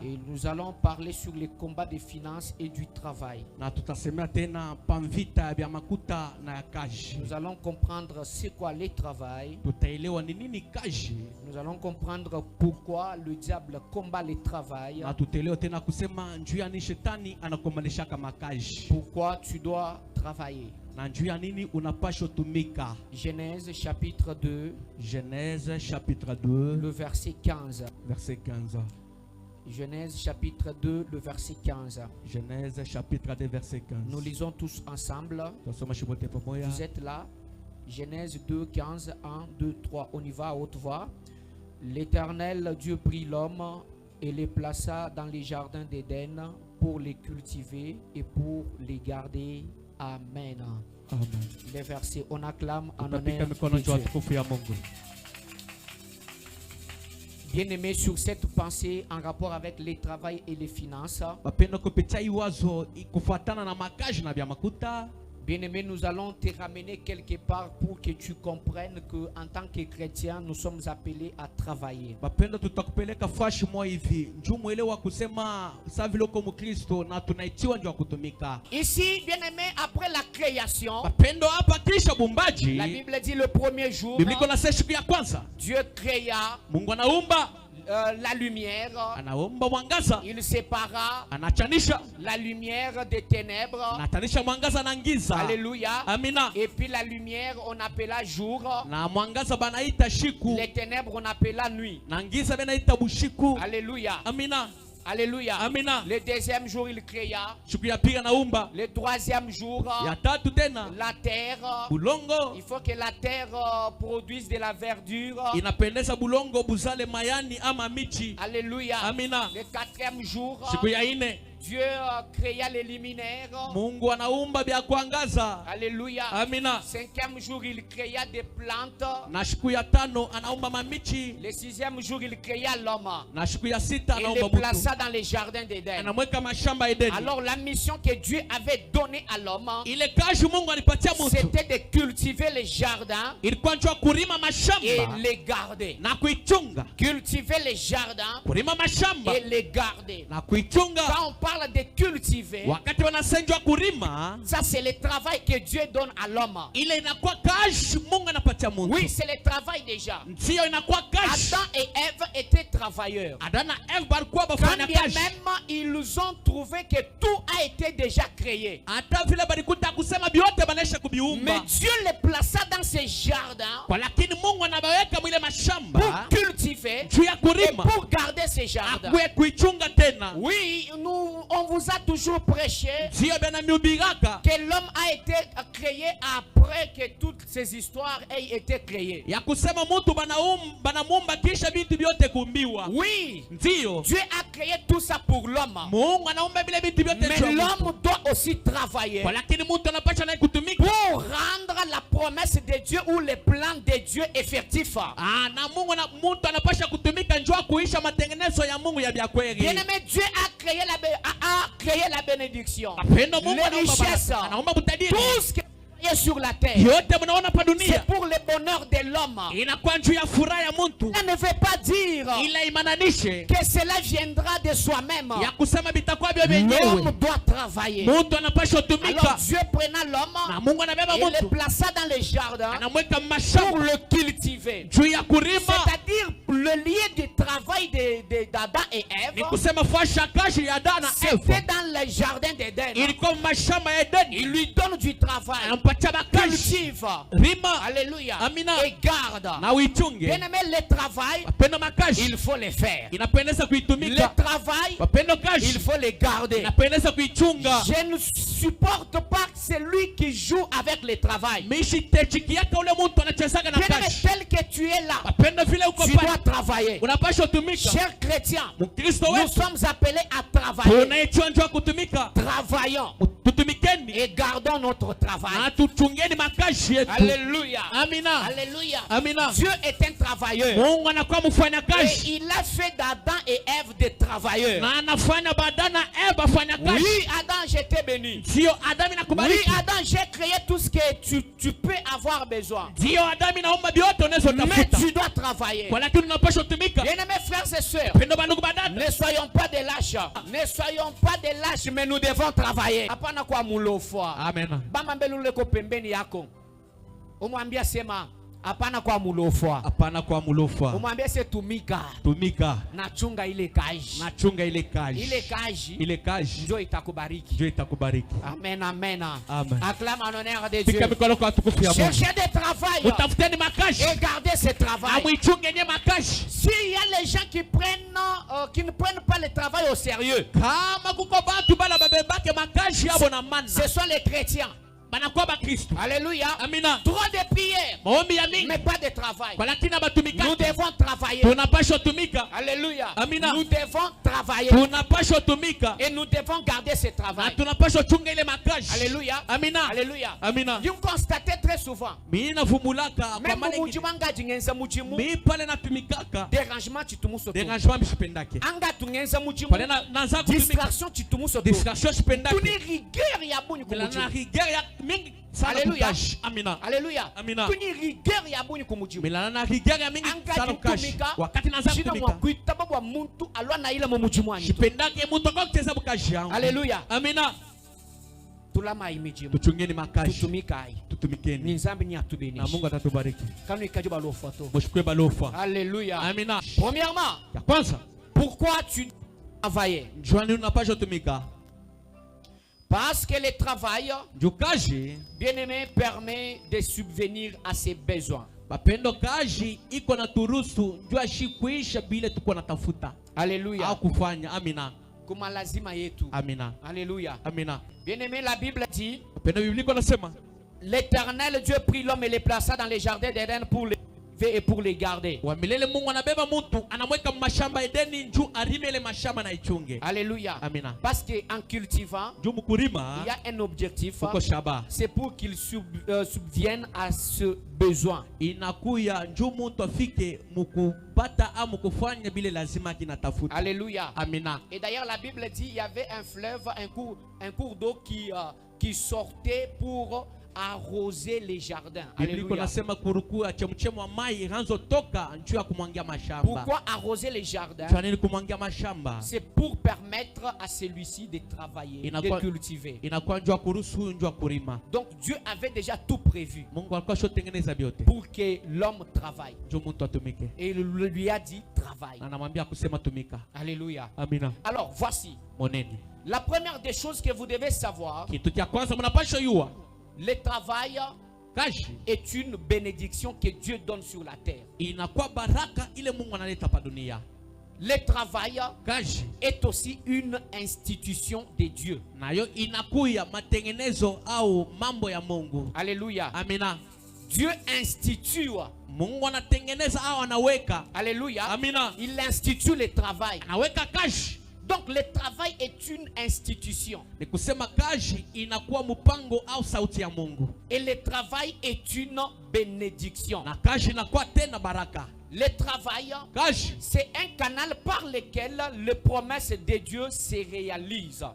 Et nous allons parler sur les combats des finances et du travail. Nous allons comprendre c'est quoi le travail. Nous allons comprendre pourquoi le diable combat le travail. Pourquoi tu dois travailler. Genèse chapitre 2. Genèse chapitre 2. Le verset 15. Verset 15. Genèse chapitre 2, le verset 15. Genèse chapitre 2, verset 15. Nous lisons tous ensemble. Vous êtes là. Genèse 2, 15, 1, 2, 3. On y va à haute voix. L'Éternel Dieu prit l'homme et les plaça dans les jardins d'Éden pour les cultiver et pour les garder. Amen. Amen. Les versets, on acclame en honneur de Dieu. Bien-aimé, sur cette pensée en rapport avec le travail et les finances, bien-aimé, nous allons te ramener quelque part pour que tu comprennes que en tant que chrétien, nous sommes appelés à travailler. Ici, bien-aimé, après la création, la Bible dit le premier jour, Dieu créa la lumière. Il sépara la lumière des ténèbres. Alléluia. Et puis la lumière on appela jour. Les ténèbres on appela nuit. Alléluia. Alléluia. Amina. Le deuxième jour il créa. Le troisième jour la terre. Il faut que la terre produise de la verdure. Alléluia. Amina. Le quatrième jour Dieu créa les luminaires. Alléluia. Amina. Cinquième jour il créa des plantes. Le sixième jour il créa l'homme. Il le plaça dans les jardins d'Éden. Alors la mission que Dieu avait donnée à l'homme, c'était de cultiver les jardins et les garder. Cultiver les jardins et les garder. Quand on parle de cultiver, ça c'est le travail que Dieu donne à l'homme. Oui, c'est le travail déjà. Adam et Ève étaient travailleurs. Quand bien même ils ont trouvé que tout a été déjà créé. Mais Dieu les plaça dans ces jardins pour cultiver et pour garder ces jardins. Oui, on vous a toujours prêché que l'homme a été créé après que toutes ces histoires aient été créées. Oui, Dieu a créé tout ça pour l'homme. Mais l'homme doit aussi travailler pour rendre la promesse de Dieu ou les plans de Dieu effectifs. Bien-aimé, Dieu a créé la bénédiction, les richesses, tout ce qui est sur la terre. C'est pour le bonheur de l'homme. Ça ne veut pas dire que cela viendra de soi-même. L'homme doit travailler. Alors Dieu prena l'homme et le plaça dans les jardins pour le cultiver. C'est-à-dire le lien du travail d'Adam et Ève, c'était dans les jardins d'Éden. Il lui donne du travail. Cultive. Alléluia. Et garde. Bien-aimé, le travail, il faut le faire. Le travail, il faut le garder. Je ne supporte pas celui qui joue avec le travail. Bien-aimé, tel que tu es là, tu dois travailler. Chers chrétiens, nous sommes appelés à travailler. Travaillons et gardons notre travail. Alléluia. Alléluia. Dieu est un travailleur. Et il a fait d'Adam et Ève des travailleurs. Oui, Adam, je t'ai béni. Oui, Adam, j'ai créé tout ce que tu peux avoir besoin. Mais tu dois travailler. travailler. Bien-aimés frères et sœurs, ne soyons pas des lâches. Ne soyons pas des lâches, mais nous devons travailler. Hapana kwa mulofwa. Amen. Bama mbele ko pembeni yako. Umwambia sema hapana kwa mulofwa. Hapana kwa mulofwa. Umwambia se tumika. Tumika. Nachunga ile kazi. Nachunga ile kazi. Ile kazi. Ile kazi. Ndio itakubariki. Ndio itakubariki. Amen, amen. Amen. Acclame en honneur de Dieu. Cherchez des travail. Et gardez ce travail. S'il y a les gens qui ne prennent pas le travail au sérieux, ce sont les chrétiens. Alléluia. Trop de prières, mais pas de travail. Nous devons travailler. Alléluia. Nous devons travailler. Et nous devons garder ce travail. Alléluia. Alléluia. Vous constatez très souvent, même dérangement, tu te mousses autour. Distraction, tu te mousses autour. Alléluia. Amina. Alléluia. Amina. Kuni rigueur ya buni kumujibu. Milana rigueur ya mingi sana ukashi. Wakati naanza kutumika. Kuita baba muntu alwa na ile mumujimu wangu. Sipendake muntu kwa kuteza bukashi yangu. Alléluia. Amina. Tulama imijimu. Tuchungeni makashi. Tutumika hai. Tutumikeni. Ni nzambi ni atubeni. Na Mungu atatubariki. Kanu ikaje balofa to. Mushukwe balofa. Alléluia. Amina. Premièrement, ya kwanza, pourquoi tu travailles? Joani unapaswa tumika. Parce que le travail, bien-aimé, permet de subvenir à ses besoins. Alléluia. Kuma lazima yetu. Amina. Alléluia. Amina. Bien-aimé, la Bible dit, l'Éternel Dieu prit l'homme et le plaça dans les jardins d'Éden pour les et pour les garder. Alléluia. Amina. Parce qu'en cultivant, il y a un objectif. C'est pour qu'il subvienne à ce besoin. Alléluia. Amina. Et d'ailleurs la Bible dit il y avait un fleuve, un cours d'eau qui sortait pour arroser les jardins. Alléluia. Pourquoi arroser les jardins? C'est pour permettre à celui-ci de travailler, de cultiver. Donc Dieu avait déjà tout prévu pour que l'homme travaille. Et il lui a dit travaille. Alléluia. Alors voici la première des choses que vous devez savoir. Le travail est une bénédiction que Dieu donne sur la terre. Le travail est aussi une institution de Dieu. Alléluia. Dieu institue. Alléluia. Il institue le travail. Donc le travail est une institution. Et le travail est une bénédiction. Le travail, c'est un canal par lequel les promesses de Dieu se réalisent.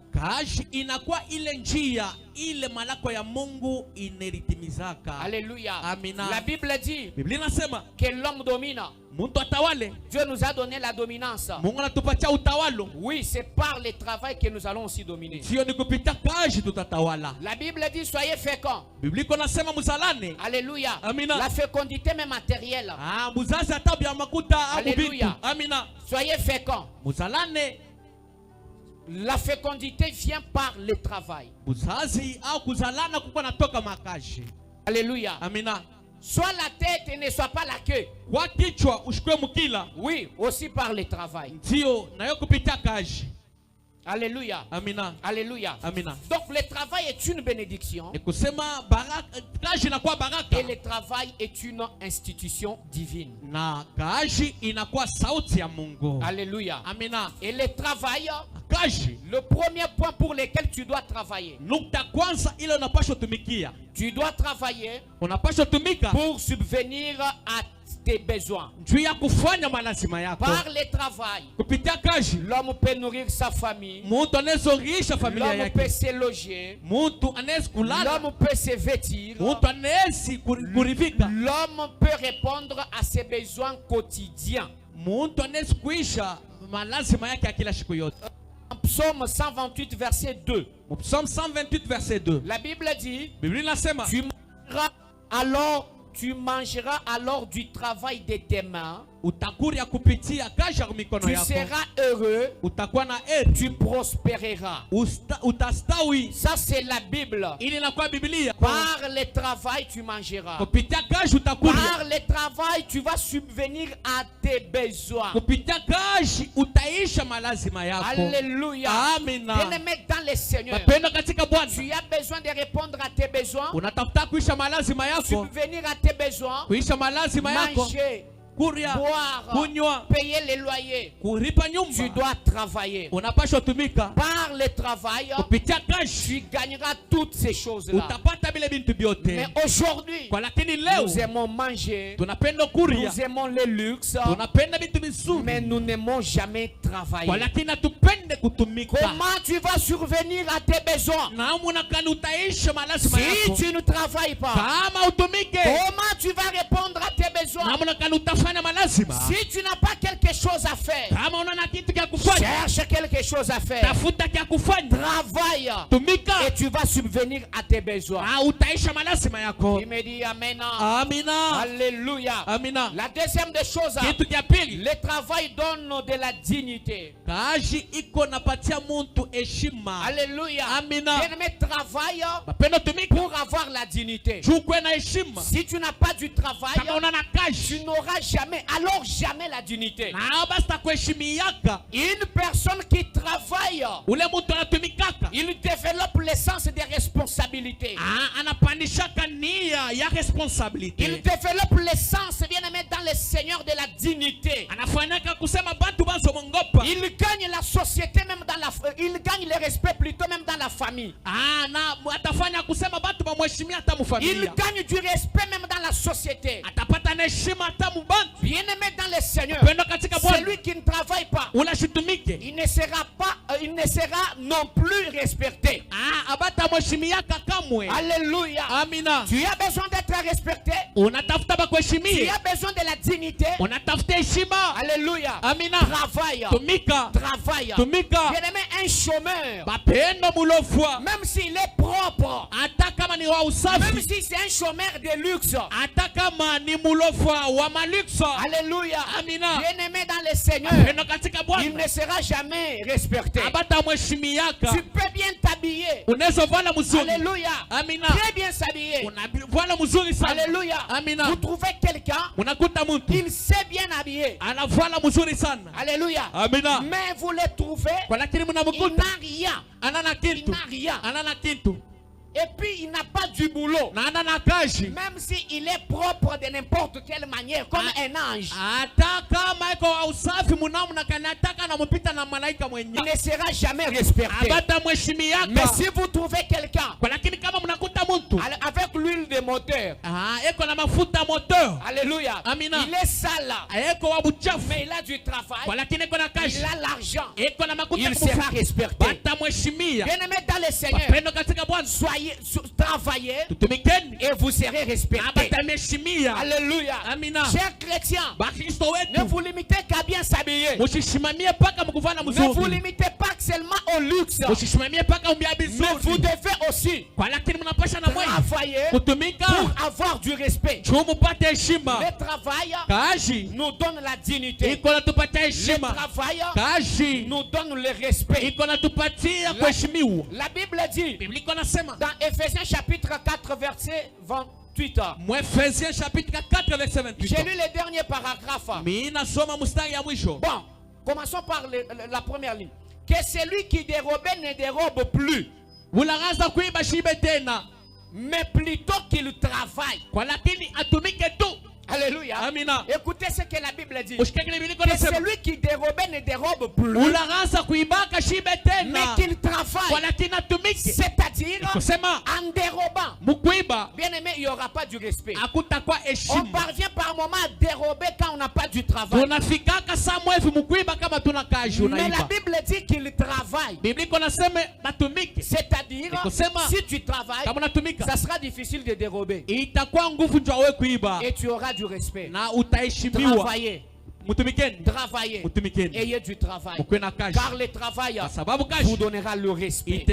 Alléluia. La Bible dit que l'homme domine. Dieu nous a donné la dominance. Oui, c'est par le travail que nous allons aussi dominer. La Bible dit soyez féconds. Alléluia. La fécondité même matérielle. Alléluia. Soyez féconds. La fécondité vient par le travail. Alléluia. Soit la tête et ne soit pas la queue. Oui, aussi par le travail. Alléluia. Amina. Alléluia. Amina. Donc le travail est une bénédiction. Et le travail est une institution divine. Alléluia. Amina. Et le travail, le premier point pour lequel tu dois travailler, Tu dois travailler pour subvenir à tes besoins. Par le travail, l'homme peut nourrir sa famille. L'homme peut se loger. L'homme peut se vêtir. L'homme peut répondre à ses besoins quotidiens. Psaume 128 verset 2. Psaume 128 verset 2. La Bible dit, tu mangeras alors du travail de tes mains. Tu seras heureux. Tu prospéreras. Ça c'est la Bible. Par le travail tu mangeras. Par le travail tu vas subvenir à tes besoins. Alléluia. Bien-aimé dans le Seigneur, tu as besoin de répondre à tes besoins, subvenir à tes besoins, manger, boire, payer les loyers. Tu dois travailler. Par le travail, tu gagneras toutes ces choses-là. Mais aujourd'hui, nous aimons manger, nous aimons le luxe, mais nous n'aimons jamais travailler. Comment tu vas survenir à tes besoins si tu ne travailles pas? Comment tu vas répondre à tes besoins si tu n'as pas quelque chose à faire? Cherche quelque chose à faire. Travaille et tu vas subvenir à tes besoins. Il me dit Amen. Alléluia. La deuxième des choses, le travail donne de la dignité. Alléluia. Bien-aimé, travaille pour avoir la dignité. Si tu n'as pas du travail, tu n'auras jamais, alors jamais la dignité. Une personne qui travaille, il développe le sens des responsabilités. Il développe le sens, bien-aimé, dans le Seigneur, de la dignité. Il gagne la société même dans la, il gagne le respect plutôt même dans la famille. Il gagne du respect même dans la société. Bien-aimé dans le Seigneur, celui qui ne travaille pas, il ne sera non plus respecté. Alléluia. Tu as besoin d'être respecté. Tu as besoin de la dignité. Alléluia. Travaille. Bien-aimé, un chômeur, même s'il est propre, même si c'est un chômeur de luxe, alléluia, bien-aimé dans le Seigneur, il ne sera jamais respecté. Tu peux bien t'habiller, alléluia, très bien s'habiller, alléluia. Vous trouvez quelqu'un, il sait bien habiller, alléluia, mais vous le trouvez, il n'a rien, et puis il n'a pas du boulot, même s'il est propre de n'importe quelle manière, comme un ange, il ne sera jamais respecté. Mais si vous trouvez quelqu'un avec l'huile de moteur, alléluia, il est sale, mais il a du travail, il a l'argent, il sera respecté. Bien-aimé dans le Seigneur, soyez, travaillez et vous serez respecté. Alléluia. Chers chrétiens, ne vous limitez qu'à bien s'habiller. Ne vous limitez pas seulement au luxe, mais vous devez aussi travailler pour avoir du respect. Le travail nous donne la dignité. Le travail nous donne le respect. La Bible dit dans Ephésiens chapitre 4 verset 28. J'ai lu le dernier paragraphe. Bon, commençons par la première ligne. Que celui qui dérobait ne dérobe plus, mais plutôt qu'il travaille. Alléluia. Amina. Écoutez ce que la Bible dit. Que celui qui dérobait ne dérobe plus, mais qu'il travaille. C'est-à-dire en dérobant, aura pas du respect. On parvient par moment à dérober quand on n'a pas du travail. Mais la Bible dit qu'il travaille. C'est-à-dire, si tu travailles, ça sera difficile de dérober. Et tu auras du respect. Travailler. Travailler. Ayez du travail. Car le travail vous donnera le respect.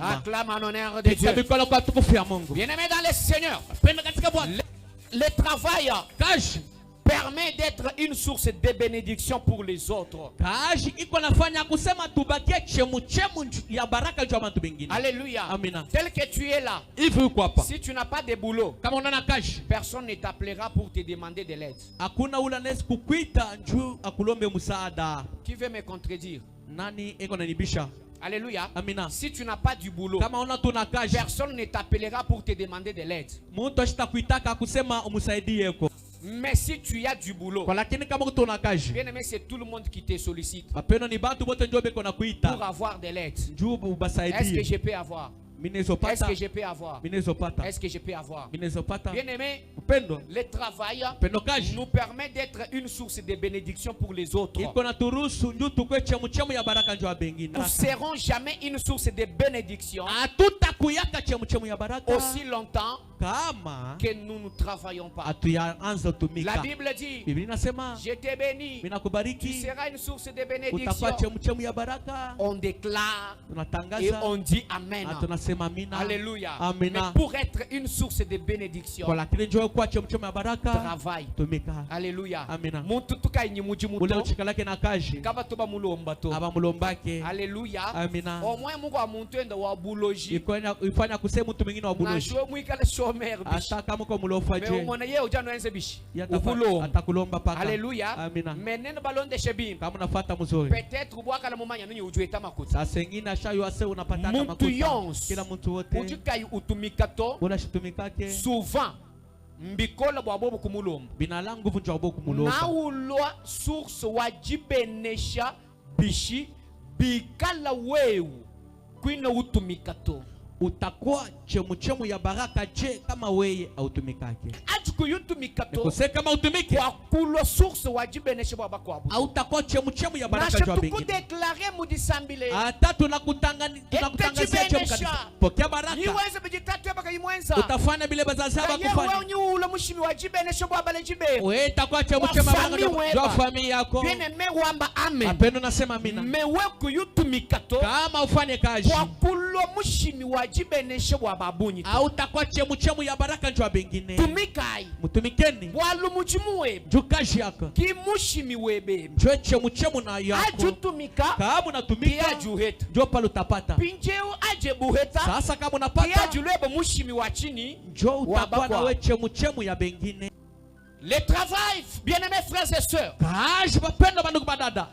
Acclame en honneur de Dieu. Bien-aimé dans le Seigneur, le travail permet d'être une source de bénédiction pour les autres. Alléluia. Tel que tu es là, si tu n'as pas de boulot, personne ne t'appellera pour te demander de l'aide. Qui veut me contredire? Alléluia. Amina. Si tu n'as pas du boulot, personne ne t'appellera pour te demander de l'aide. Mais si tu as du boulot, bien aimé, c'est tout le monde qui te sollicite pour avoir de l'aide. Est-ce que je peux avoir? Est-ce que je peux avoir? Est-ce que je peux avoir? Bien aimé, le travail nous permet d'être une source de bénédiction pour les autres. Nous ne serons jamais une source de bénédiction aussi longtemps que nous ne travaillons pas. La Bible dit, je t'ai béni, tu seras une source de bénédiction. On déclare et on dit Amen. Alléluia. Mais pour être une source de bénédiction, travail. Alléluia. Alléluia. Au moins Mungu amuntu wa buloji. Alléluia. Peut-être souvent mbikola bwabo kumulomba na ulwa source wajibenesha bishi bikala wewe kwina utumikato utakuwa chemuchemu ya baraka je kama weye autumikake atukuyutumikato kose kama utumike kwa kulo source wajibenesha baba kwa abu utakuwa chemuchemu ya baraka jwa bengine na tukudeclarer mudisambile hata tunakutangazia chemkanisa pokea baraka niweze bijitatu yabaka yimwenza utafanya bile bazazi haba kufanya wewe ule mushimi wajibenesha baba lejibe wewe utakuwa chemuchemu ya baraka jwa familia yako bene mewamba amen apendo nasema amina mewe kuyutumikato kama ufanye kazi kwa kulo mushimi wajibenesha bwa babunyi au utakuwa chemuchemu ya baraka njwa bengine tumikai mutumikeni walu muchimuwe jukaji yako kimushimi webe njwe chemuchemu na yako ajutumika kama unatumika ajuheta njoo pale utapata pinjeo aje buheta sasa kama unapata ajulebe mushimi wa chini njoo utakuwa na we chemuchemu ya bengine. Le travail, bien-aimés frères et sœurs, kaji bapenda bandugu badada,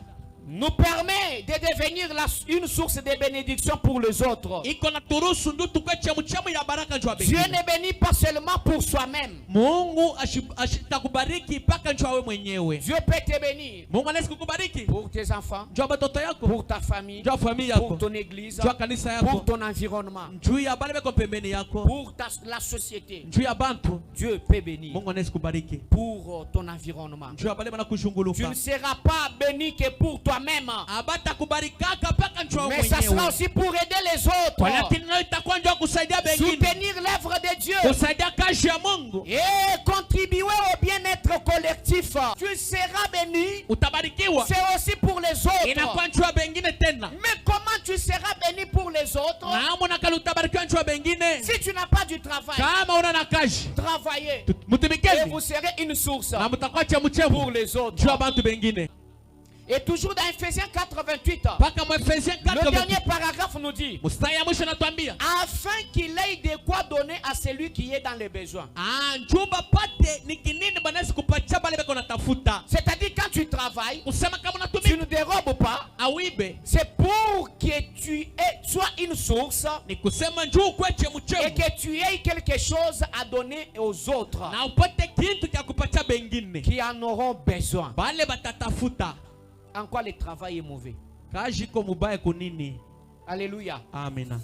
nous permet de devenir une source de bénédiction pour les autres. Dieu ne bénit pas seulement pour soi-même. Dieu peut te bénir pour tes enfants, pour ta famille, pour ton église, pour ton environnement, pour la société. Dieu peut bénir pour ton environnement. Tu ne seras pas béni que pour toi même, mais ça sera aussi pour aider les autres, soutenir l'œuvre de Dieu et contribuer au bien-être collectif. Tu seras béni, c'est aussi pour les autres. Mais comment tu seras béni pour les autres si tu n'as pas du travail? Travaillez et vous serez une source pour les autres. Et toujours dans Ephésiens 4:28, le dernier paragraphe nous dit, afin qu'il ait de quoi donner à celui qui est dans les besoins. C'est-à-dire quand tu travailles, tu ne dérobes pas. C'est pour que tu sois une source et que tu aies quelque chose à donner aux autres qui en auront besoin. En quoi le travail est mauvais? Alléluia. Amen.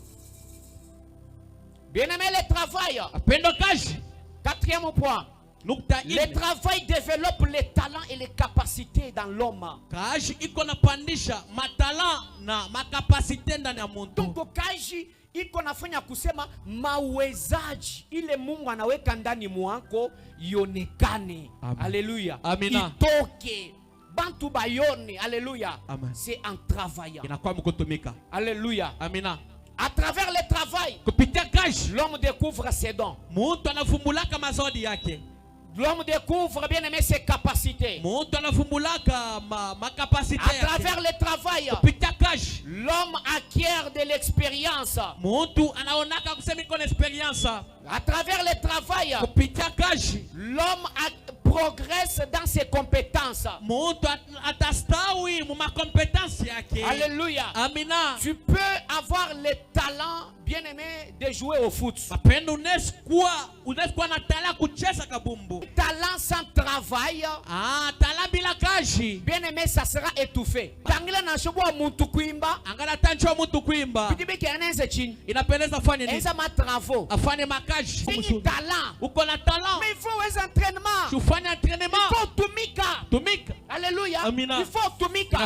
Bien-aimé, le travail. Apenda kazi. Quatrième point. Le travail développe les talents et les capacités dans l'homme. Kazi iko napandisha matala na makapasite ndani ya mtu. Donc kazi iko nafanya kusema mawezaji ile Mungu anaweka ndani mwako ionekane. Alléluia. Amina. Itoke. Bantu bayone. Alléluia. C'est en travaillant. Inakuwa mkutumika. Alléluia. Amina. À travers le travail, l'homme découvre ses dons. L'homme découvre, bien aimé, ses capacités. À travers le travail, l'homme acquiert de l'expérience. À travers le travail, l'homme progresse dans ses compétences. Alléluia. Amina. Tu peux avoir le talent, bien aimé, de jouer au foot. Talent sans travail, bien aimé, ça sera étouffé. Mais il faut les entraînements. Il faut tumika. Alléluia. Amina. Il faut tumika.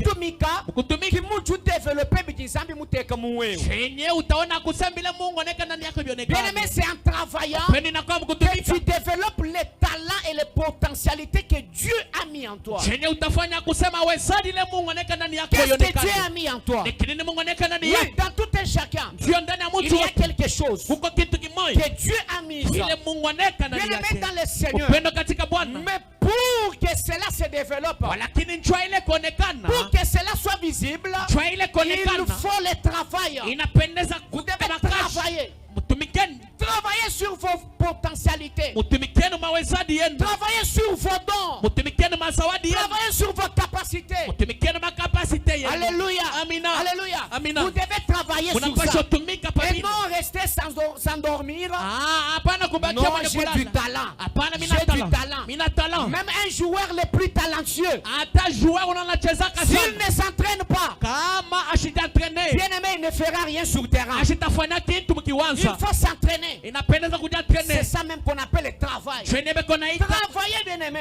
Tumika. Qui m'a développé bizambi muteka muwe. Bien aimé, c'est en travaillant que tu développes les talents et les potentialités que Dieu a mis en toi. Qu'est-ce que Dieu a mis en toi? Oui, dans tout un chacun, il y a quelque chose que Dieu a mis. Bien aimé dans le Seigneur. Mais pour que cela se développe, pour que cela soit visible, il faut le travail. Vous devez travailler. Travaillez sur vos potentialités. Travaillez sur vos dons. Travaillez sur vos capacités. Alléluia. Alléluia. Vous devez travailler sur ça. Et non rester sans dormir. Non, j'ai du talent. J'ai du talent. Même un joueur le plus talentueux, s'il ne s'entraîne pas, bien aimé, il ne fera rien sur le terrain. Il faut s'entraîner. C'est ça même qu'on appelle le travail. Travailler, bien aimé.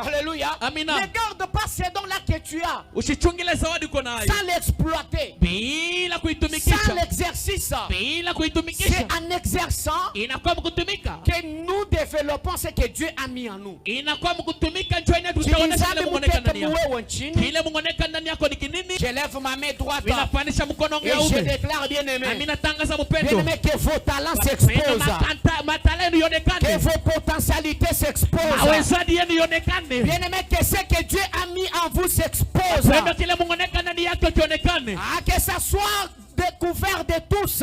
Alléluia. Ne garde pas ces dons-là que tu as sans l'exploiter, sans l'exercice. C'est en exerçant que nous développons ce que Dieu a mis en nous. Je lève ma main droite et je déclare, bien aimé, que vos talents s'exposent, que vos potentialités s'exposent. Bien aimé, que ce que Dieu a mis en vous s'expose. Que ça soit découvert de tous,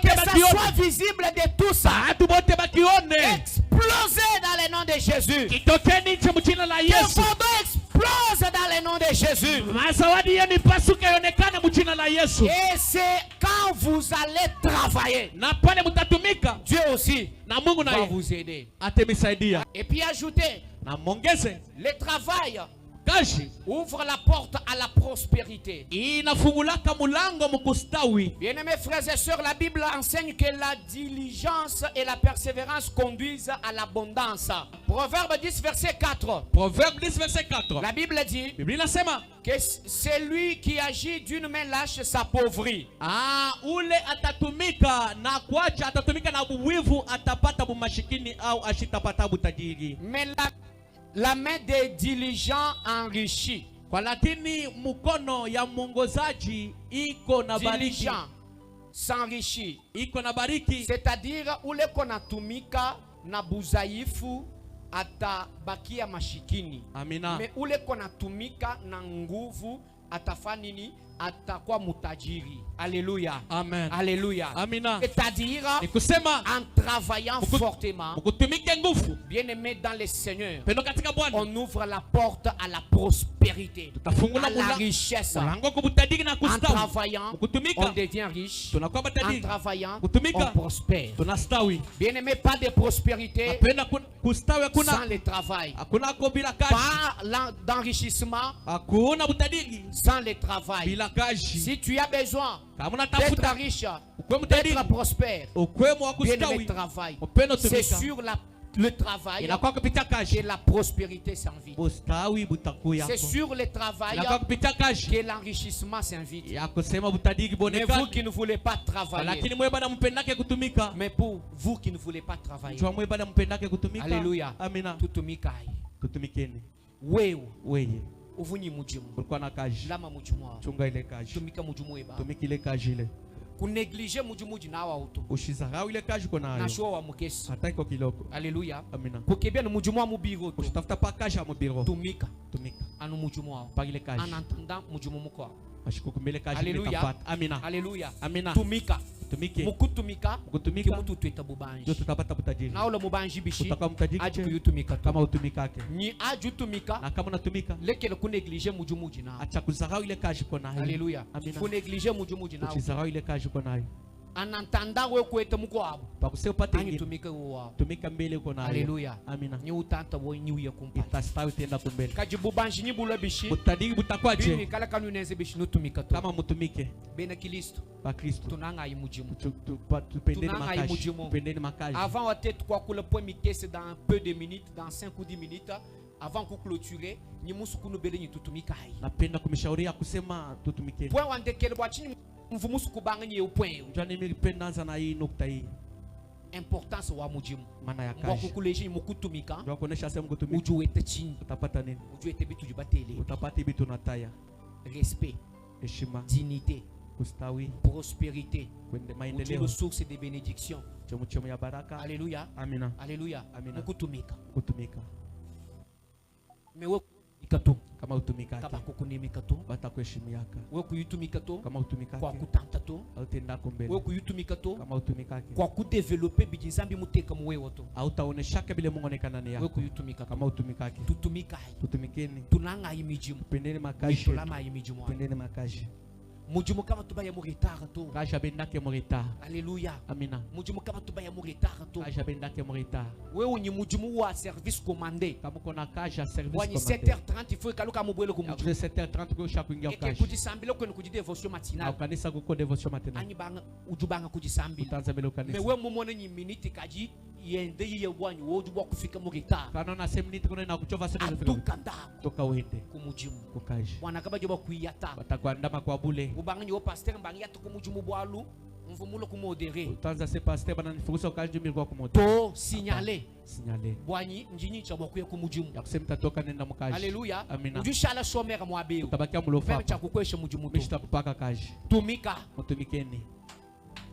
que ça soit visible de tous. Explosez dans le nom de Jésus. Que vos dons explosent dans le nom de Jésus. Et c'est quand vous allez travailler, Dieu aussi va vous aider. Et puis ajoutez, le travail ouvre la porte à la prospérité. Bien-aimés frères et sœurs, la Bible enseigne que la diligence et la persévérance conduisent à l'abondance. Proverbe 10 verset 4. La Bible dit que celui qui agit d'une main lâche s'appauvrit. Mais la main des diligents enrichit. Diligent s'enrichit. C'est-à-dire ule kona tumika na buzaifu atabakia mashikini. Amina. Me ule kona tumika na nguvu atafanini atakuwa mutajiri. Alléluia. Amen. Alléluia. Amina. C'est-à-dire en travaillant fortement, bien aimé dans le Seigneur, on ouvre la porte à la prospérité, à la richesse. En travaillant, on devient riche. En travaillant, on prospère. Bien aimé, pas de prospérité sans le travail. Pas d'enrichissement sans le travail. Si tu as besoin d'être riche, d'être prospère, bien-aimé, travail. C'est sur le travail que la prospérité s'invite. C'est sur le travail que l'enrichissement s'invite. Mais vous qui ne voulez pas travailler, mais pour vous qui ne voulez pas travailler, alléluia, wewe uvunyi mujimu lama mujimu tumika ile kazi ile kuneglige mujimu jinawa auto ushizarau ile kazi kona na show wa mukesi hata iko kiloko. Alléluia. Amina. Kukebia na mujimu wa mubiro to usitafuta pa kazi ya mubiro tumika anu mujimu wa pa ile kazi anatanda mujimu mko ashikukumbele kazi. Alléluia. Amina. Alléluia. Amina. Tumika mukutumika kimutu tweta bubanji ndio tutapata butajiri na ule mubanji bishi utakuwa mtajiri aje kutumika kama utumikake ni aje tumika na kama unatumika lekele kuneglige mujimu jina acha kuzarau ile kazi kona hayo. Alléluia. Amina. Kuneglige mujimu jina kuzarau ile kazi kona hayo anantanda wewe kweta mko hapo pakuse upate ngine tumika wao tumika mbele kona hayo. Alléluia. Amina. Ni utanta wo ni uya kumpa itastawi tena kumbele kajibu banji ni bula bishi utadigi butakwaje bini kala kanu neze bishi nutumika to kama mutumike bena Kristo ba Kristo tunanga imujimu tupendeni makazi avant wa tête quoi que le point mikese dans peu de minutes dans 5 ou 10 minutes avant ku clôturer ni musuku nubele ni tutumika hai napenda kumshauria kusema tutumike point wandekele bwa chini mvumusu kubanga ni point njani mimi pendanza na hii nukta hii importance wa mujimu maana ya kazi kazi kukuleje mukutumika ndio kuonesha sehemu kutumika ujuete chini utapata nini ujuete bitu jibatele utapata bitu na taya respect heshima dignité kustawi prospérité kwende maendeleo source de bénédiction chemu ya baraka. Alléluia. Amina. Alléluia. Amina. Kutumika mewe ikato kama utumika kama kukunemeka to batakuheshimiaka wewe kuyitumika to kama utumika kwa kutanta to autenda kombele wewe kuyitumika to kama utumika kwa kudeveloper bijinzambi muteka muwewe to autaoneshaka bile Mungu onekana ni yako wewe kuyitumika kama utumika tutumikeni tunanga imijimu pendeni makaji tulama imijimu pendeni makaji mujimu kama tubaya mu retard to kaja bendake mu retard. Alléluia. Amina. Mujimu kama tubaya mu retard to kaja bendake mu retard. wewe ni mujimu wa service commandé kama kuna kaja service commandé commandé 7h30 il faut kaluka mubwele ku mujimu 7h30 ko shakuingia kaja kujisambila kwenu kujidevotion matinale kanisa kuko devotion matinale ani banga ujubanga kujisambila utanza mbele kanisa mais wewe mumone ni minute kaji yende yiye bwanyu wowe ujubwa kufika mu retard kana na 7 minutes kuna na kuchova sana tukanda toka uende ku mujimu ku kaja wana kaba joba kuiyata batakwandama kwa bule ubanga ni pasteur mbanga yatu ku mujimu bwalu mvumulo ku modéré utanza se pasteur bana nifukusa kaja mimi kwa kumodere to signaler bwanyi njinyi cha bwakuya ku mujimu ya kusema toka nenda mukaji. Alléluia. Amina. Ujishala somera mwabeo utabakia mulofa cha kukwesha mujimu mishita kupaka kaji tumika mutumikeni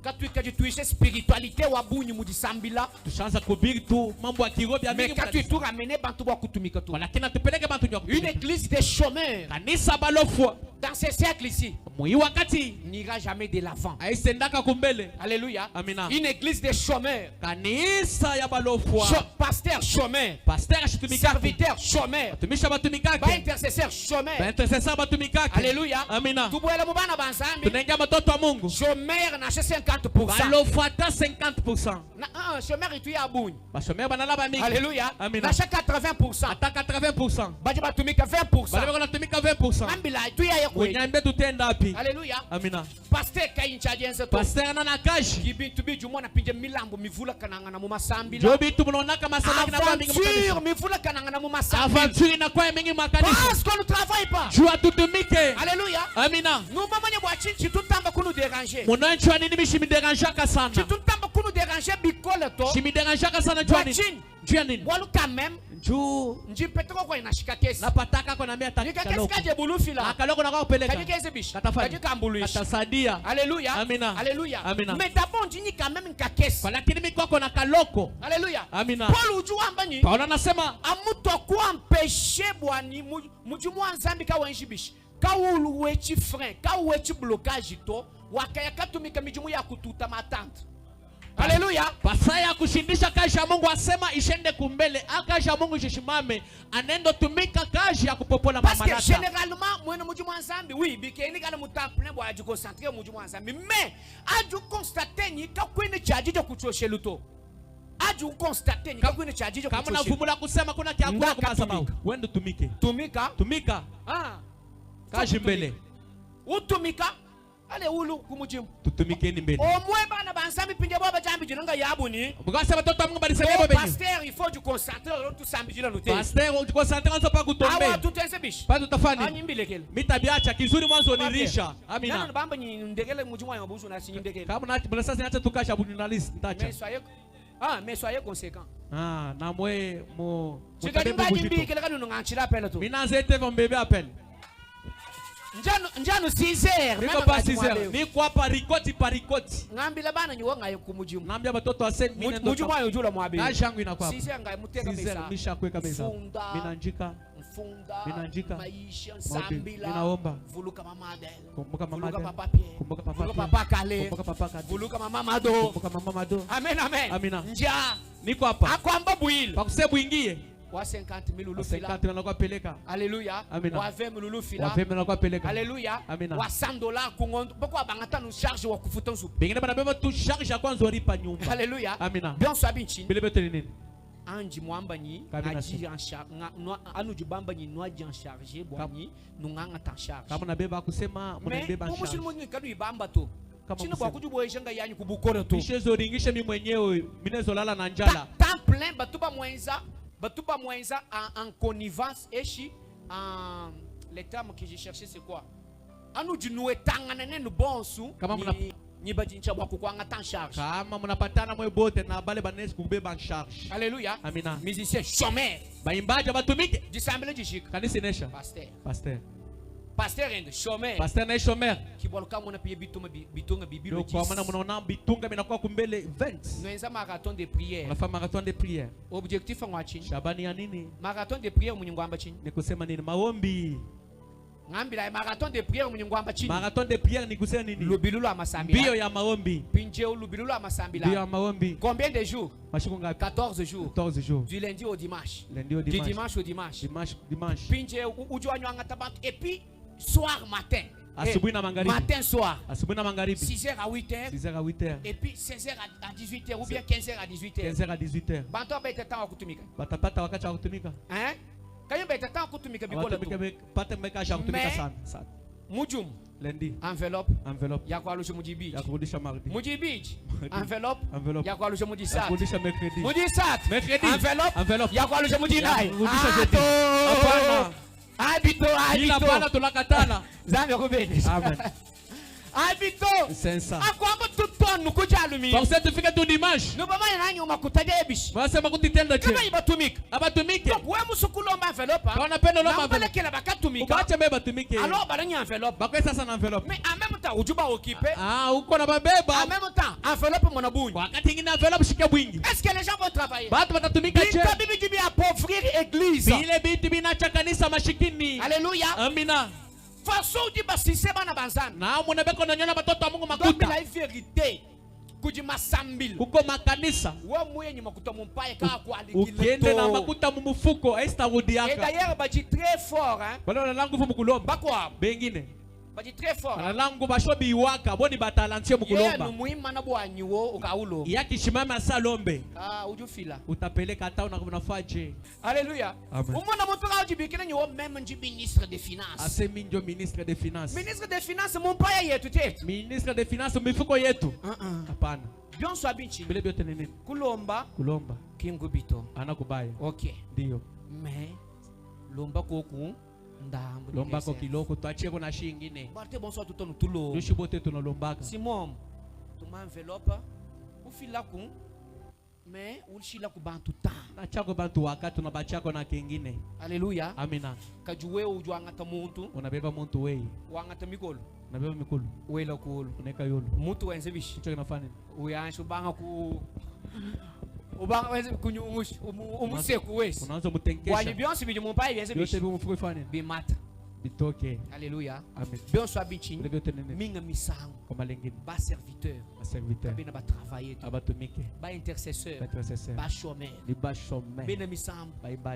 katuikaji tuishe spiritualité wa bunyi mujisambila tushaanza kubiri tu mambo ya kirobi ya mingi mais tu ramene bantu bwa kutumika tu lakini tupeleke bantu nyo une église de chômeurs kanisa balofwa dans ce siècle ici mwi wakati n'ira jamais de l'avant. aisendaka kumbele. Alléluia. Amina. Une église de chômeurs, kanisa ya balofwa pasteur chômeur, pasteur ashitumika, serviteur chômeur, tumisha batumikake, ba intercesseur chômeur, ba intercesseur batumikake. Alléluia. Amina. Tubwela mubana banzambi tunaingia matoto wa Mungu chômeur na 50%, balofwa ta 50%, na chômeur itu ya bunyi bashomeur banalaba mingi. Alléluia. Amina. Na 80%, ata 80%, baje batumika 20%, bale banatumika 20%. ambila itu ya kwe. Unyambe tutenda api? Alléluia. Amina. Pasteur kayinchaje nzeto, pasteur na kaji kibintu biju mwana pinje milambo mivula kananga na mumasambila, jobi tumunonaka masamaki na mingi aventure mivula kananga na mumasambila, aventure na kwa mingi makanisa, parce qu'on ne travaille pas. jua tutumike. Alléluia. Amina. Nous mamanya bwachi chitutamba kunu déranger, munanchwa nini bishimiderangaka sana, chitutamba kunu déranger bikole to chimiderangaka sana jua nini jua nini walu quand même juu njipeteko kwa inashika kesi napataka kwa nambia nikakesi kaje bulufila akaloko na kwa kupeleka kaje kesi bishi katafanya kaje kambuluishi katasadia. Alléluia. Amina. Alléluia. Amina. Mais d'abord njini quand même nikakesi kwa lakini mimi kwako na kaloko. Alléluia. Amina. Paul ujuamba ni Paulo anasema amuto kwa mpeshe bwani mujumwa nzambi ka wanjibishi ka uluwechi frein ka uwechi blocage to wakaya katumika mijumu ya kututa matante. Alléluia. pasaya kushindisha kazi ya Mungu asema ishende kumbele akazi ya Mungu ishishimame anendo tumika kazi ya kupopola parce que mamalata. généralement moi mujumwa nzambi oui bikeni kana mutaple bwa aji concentrer mujumwa nzambi mais aju constater ni ka kwene chaji jo kuchoshe luto aju constater ni ka kwene chaji jo kama kuchoshe navumula kusema kuna kiakula kwa sababu wende tumike tumika tumika ah kazi mbele utumika ale ulu kumujim tutumikeni mbele omwe bana bansami pinje baba jambi jinanga yabuni mugasa batoto amungu balisema benye pasteur il faut du concentrer tout sambi jina lute pasteur tu concentrer nzo pa kutombe awa tutense bish pa tutafani anyimbilekele mitabiacha kizuri mwanzo ni risha amina nana bamba ni ndekele mujimwa ya mabuzu na sinyimdekele kama na bala sasa niacha tukasha bunalist ntacha mais soyez conséquent na mwe mo chikadimba nyimbikele kanu nganchira pele tu mina zete vambebe apele njano 6h niko pa 6h niko hapa rikoti parikoti ngambila bana nyiwo ngayo kumujimu ngambia batoto ase mine ndo mujimu ayo jula mwabe na shangu inakuwa 6h ngayo muteka mesa 6h misha kweka mesa mina njika minanjika maisha sambila minaomba vuluka mamade kumbuka mamade vuluka papa pie kumbuka papa kale kumbuka papa kale vuluka mama mado kumbuka mama mado amen amen amina nja niko hapa akwamba buile pakusebu ingie wa 50,000 lulu fila 50 na kwa peleka haleluya wa 20 lulu fila wa 20 na kwa peleka haleluya amina wa $100 kungondo bako abangata no charge wa kufuta nsupu bengine bana beba tu charge ya kwanza oripa nyumba haleluya amina bien sabinchi bile beto nini anji mwamba nyi aji en charge anu jibamba nyi no aji en charge bwanyi nunganga ta charge kama na beba kusema mnabeba charge mais mushini kadu ibamba to chini kwa kujuboyesha yanyu kubukora to mishezo ringishe mimi mwenyewe minezo lala na njala temps plein batuba mwenza en connivence eshi en les termes que j'ai cherché c'est quoi anu junue tangana nenu bonsu kama nyiba jincha bwako kwa ngata en charge kama mnapatana mwe bote na bale banesi kubeba en charge haleluya amina musicien chômeur baimbaji batumike dissemble jishika kanisa inesha pasteur ende chômeur pasteur na chômeur kiboloka mona piye bitunga bibilo kwa maana mnaona bitunga binakuwa kumbele 20 noenza marathon de prière unafanya marathon de prière objectif ngwa chini shabani ya nini marathon de prière munyingwamba chini ni kusema nini maombi ngambila marathon de prière munyingwamba chini marathon de prière ni kusema nini lubilulo amasambila bio ya maombi pinje lubilulo amasambila bio ya maombi combien de jours mashiku ngapi 14 jours 14 jours du lundi au dimanche du dimanche au dimanche pinje ujuanywa ngatabantu et puis soir matin asubuhi na magharibi matin soir asubuhi na magharibi 6h à 8h 6h à 8h et puis 16h à 18h ou bien 15h à 18h 15h à 18h bantu beta temps wa kutumika batapata wakati wa kutumika kanyo beta temps kutumika bikola tu pata mekasha kutumika sana mujum lundi enveloppe ya kualusha mujibi ya kurudisha mardi mujibi enveloppe ya kualusha mujisat ya kurudisha mercredi mujisat mercredi enveloppe ya kualusha mujinai kurudisha jeudi hapana habito ila bana tulakatana zambi kubeni amen habito sensa akwamba tutonu kujalumi parce que tufike tu dimanche no baba nanyu makutaje ebishi wasema kutitenda che kama ibatumika abatumike wewe musukulomba enveloppe kana pendo lomba enveloppe kila bakatumika ubache beba batumike alors baranya enveloppe bakwe sasa na enveloppe mais en même temps ujuba occupé uko na babeba en même temps enveloppe mona bunyi wakati ngine enveloppe shike bwingi est-ce que les gens vont travailler batu batatumika che bibi jibi appauvrir église bile bitu binacha kanisa mashikini alléluia amina façon di basise bana banzana na muna beko na nyona batoto wa Mungu makuta donc la vérité kuji masambili kuko makanisa wa mwenye makuta mumpaye ka kwa aligile ukiende na makuta mumufuko esta rudiaka et d'ailleurs baji très fort balo na langu mukulomba bakwa bengine baji très fort na langu bashobi iwaka boni batalantie mukulomba yeye muhimu na bwanyiwo ukaulo yakishimama salombe ujufila utapeleka hata unafaje alléluia umona mtu kaujibikina nyo même nji ministre des finances asemi njo ministre des finances mumpaye yetu tetu ministre des finances mifuko yetu hapana bien so abinchi bile byote nini kulomba kingubito anakubaya okay ndio mais lomba koku ndambu lomba ko kiloko tuachie kuna shingine barte bonsoir tutono tulo dushi bote tunalombaka simon tuma enveloppe ufila ku mais ulishila ku bantu ta na chako bantu wakati na bachako na kingine haleluya amina kajuwe ujwangata muntu unabeba muntu wewe wangata mikolo unabeba mikolo wela kulu uneka yolo muntu wenze bishi kicho kinafanya uyansho banga ku ubanga wenze kunyumush umuseku wesi unaanza mutenkesha wanye bionsi bije mumpaye wenze bishi yote bimufuko ifanye bimata bitoke alléluia amen bien soit bichi bile nene minga misango kama lengine ba serviteur bina ba travailler abatumike ba intercesseur ba chômeur bina misango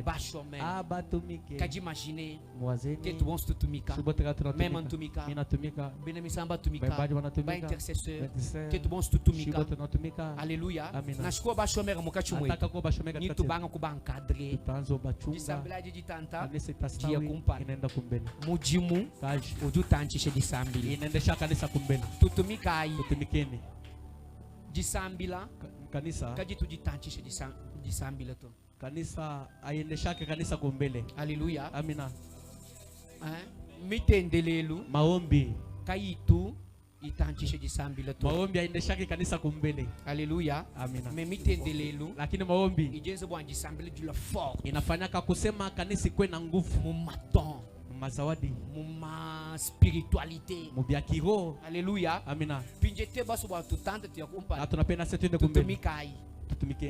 ba chômeur abatumike kaji imaginer mwazeni que tu bons tutumika même antumika minatumika bina misamba tumika ba intercesseur que tu bons tutumika alléluia nashiko ba chômeur mukachumwe nataka ko ba chômeur ni tubanga kuba encadrer tutanzo bachunga disablaji jitanta dia kumpa inaenda kumbele mujimu kazi ujutancishe jisambili inaendesha kanisa kumbele. tutumikai Tutumikeni jisambila kanisa, kaji tujitancishe jisambila tu. kanisa aiendeshake kanisa kumbele. Haleluya, Amina. Mitendelelu Maombi, kaitu itancishe jisambila tu. maombi aiendeshake kanisa kumbele. Haleluya, Amina. me mitendelelu Lakini maombi ijenze bwa jisambila jula fort inafanyaka kusema kanisa kwe na nguvu mu maton mazawadi mu ma spiritualité mu bya kiroho. Haleluya, Amina. pinjete baso bwa tutante tuyakumpa Na tunapenda sisi tuende kumbele tutumikai tutumike.